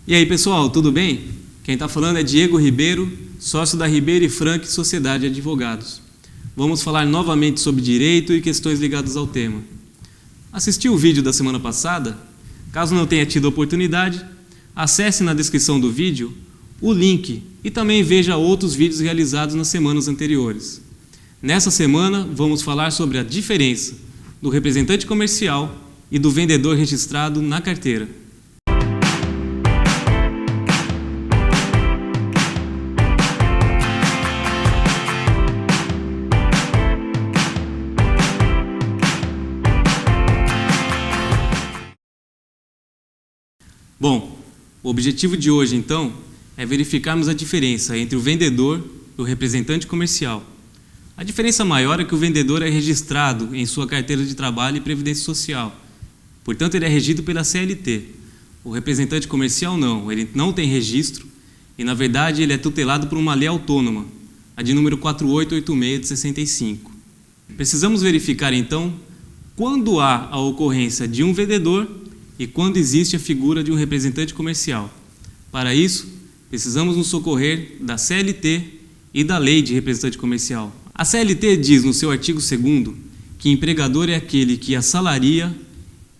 E aí pessoal, tudo bem? Quem está falando é Diego Ribeiro, sócio da Ribeiro e Frank Sociedade de Advogados. Vamos falar novamente sobre direito e questões ligadas ao tema. Assistiu o vídeo da semana passada? Caso não tenha tido a oportunidade, acesse na descrição do vídeo o link e também veja outros vídeos realizados nas semanas anteriores. Nessa semana vamos falar sobre a diferença do representante comercial e do vendedor registrado na carteira. Bom, o objetivo de hoje, então, é verificarmos a diferença entre o vendedor e o representante comercial. A diferença maior é que o vendedor é registrado em sua carteira de trabalho e previdência social. Portanto, ele é regido pela CLT. O representante comercial não, ele não tem registro e, na verdade, ele é tutelado por uma lei autônoma, a de número 4886 de 65. Precisamos verificar, então, quando há a ocorrência de um vendedor e quando existe a figura de um representante comercial. Para isso, precisamos nos socorrer da CLT e da Lei de Representante Comercial. A CLT diz no seu artigo 2º que empregador é aquele que assalaria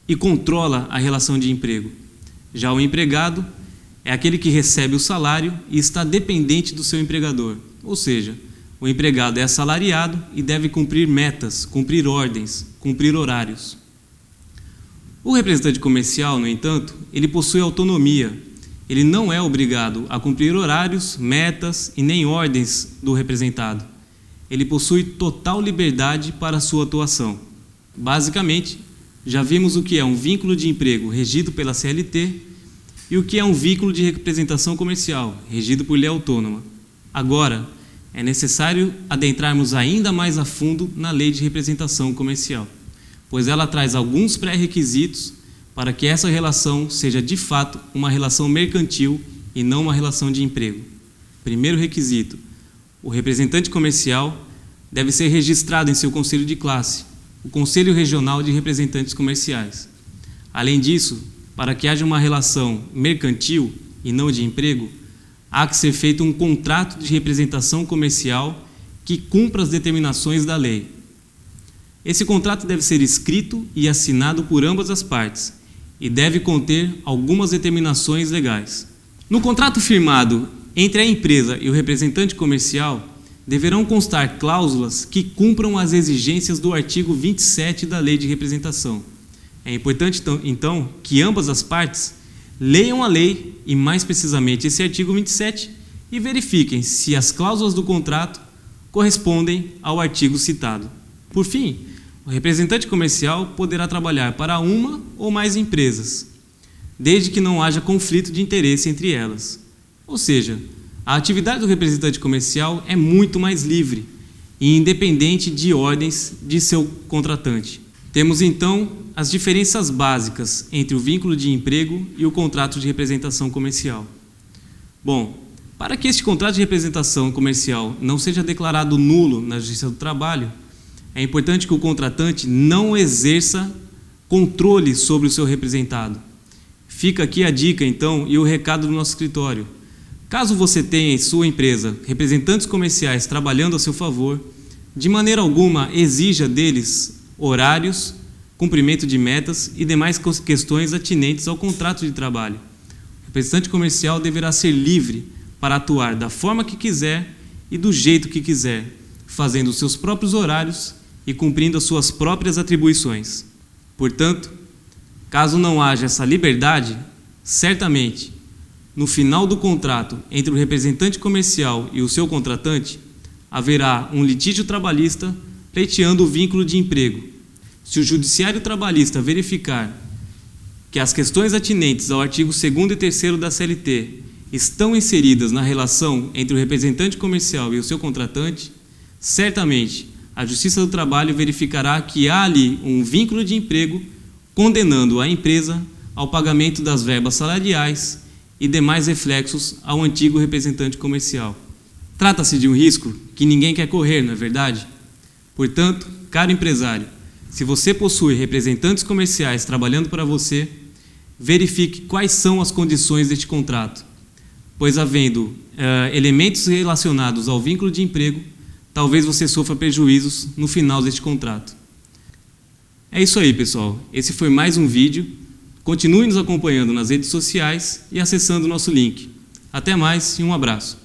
e controla a relação de emprego. Já o empregado é aquele que recebe o salário e está dependente do seu empregador, ou seja, o empregado é assalariado e deve cumprir metas, cumprir ordens, cumprir horários. O representante comercial, no entanto, ele possui autonomia. Ele não é obrigado a cumprir horários, metas e nem ordens do representado. Ele possui total liberdade para a sua atuação. Basicamente, já vimos o que é um vínculo de emprego regido pela CLT e o que é um vínculo de representação comercial, regido por lei autônoma. Agora, é necessário adentrarmos ainda mais a fundo na Lei de Representação Comercial, pois ela traz alguns pré-requisitos para que essa relação seja de fato uma relação mercantil e não uma relação de emprego. Primeiro requisito: o representante comercial deve ser registrado em seu conselho de classe, o Conselho Regional de Representantes Comerciais. Além disso, para que haja uma relação mercantil e não de emprego, há que ser feito um contrato de representação comercial que cumpra as determinações da lei. Esse contrato deve ser escrito e assinado por ambas as partes e deve conter algumas determinações legais. No contrato firmado entre a empresa e o representante comercial, deverão constar cláusulas que cumpram as exigências do artigo 27 da Lei de Representação. É importante, então, que ambas as partes leiam a lei e, mais precisamente, esse artigo 27 e verifiquem se as cláusulas do contrato correspondem ao artigo citado. Por fim, o representante comercial poderá trabalhar para uma ou mais empresas, desde que não haja conflito de interesse entre elas. Ou seja, a atividade do representante comercial é muito mais livre e independente de ordens de seu contratante. Temos, então, as diferenças básicas entre o vínculo de emprego e o contrato de representação comercial. Bom, para que este contrato de representação comercial não seja declarado nulo na Justiça do Trabalho, é importante que o contratante não exerça controle sobre o seu representado. Fica aqui a dica, então, e o recado do nosso escritório. Caso você tenha em sua empresa representantes comerciais trabalhando a seu favor, de maneira alguma exija deles horários, cumprimento de metas e demais questões atinentes ao contrato de trabalho. O representante comercial deverá ser livre para atuar da forma que quiser e do jeito que quiser, fazendo os seus próprios horários e cumprindo as suas próprias atribuições. Portanto, caso não haja essa liberdade, certamente, no final do contrato entre o representante comercial e o seu contratante, haverá um litígio trabalhista pleiteando o vínculo de emprego. Se o judiciário trabalhista verificar que as questões atinentes ao artigo 2º e 3º da CLT estão inseridas na relação entre o representante comercial e o seu contratante, certamente a Justiça do Trabalho verificará que há ali um vínculo de emprego, condenando a empresa ao pagamento das verbas salariais e demais reflexos ao antigo representante comercial. Trata-se de um risco que ninguém quer correr, não é verdade? Portanto, caro empresário, se você possui representantes comerciais trabalhando para você, verifique quais são as condições deste contrato, pois havendo elementos relacionados ao vínculo de emprego, talvez você sofra prejuízos no final deste contrato. É isso aí, pessoal. Esse foi mais um vídeo. Continue nos acompanhando nas redes sociais e acessando o nosso link. Até mais e um abraço.